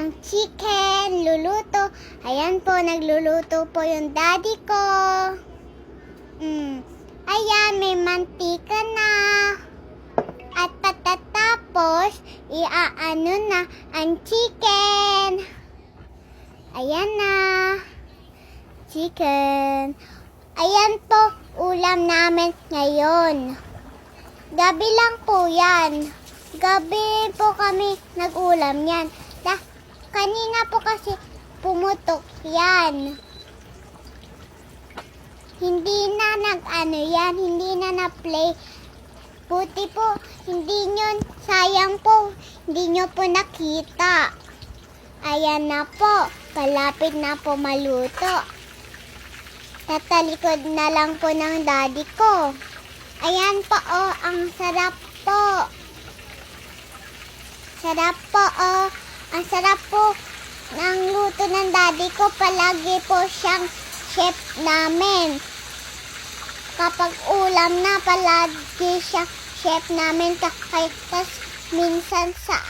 ng chicken, luluto. Ayan po, nagluluto po yung daddy ko. Ayan, may mantika na. At patatapos, iaano na ang chicken. Ayan na. Chicken. Ayan po, ulam namin ngayon. Gabi lang po yan. Gabi po kami nag-ulam yan. Kanina po kasi pumutok yan. Hindi na yan, hindi na na-play. Buti po, sayang po, hindi nyo po nakita. Ayan na po, palapit na po maluto. Tatalikod na lang po ng daddy ko. Ayan po, oh, ang sarap po. Sarap po, oh. Ang sarap po ng luto ng daddy ko. Palagi po siyang chef namin. Kapag ulam na, palagi siyang chef namin. Tapos minsan sa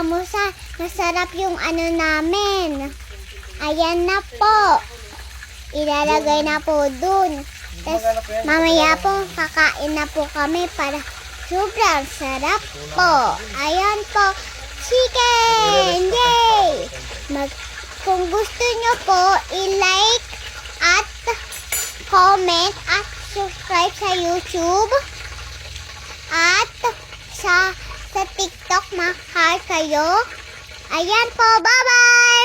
amusan, masarap yung namin. Ayan na po. Ilalagay na po dun. Tapos mamaya po, kakain na po kami para sobrang sarap po. Ayan po, chicken! Yay! Kung gusto nyo po, i-like at comment at subscribe sa YouTube at sa TikTok, mahal kayo. Ayan po, bye-bye!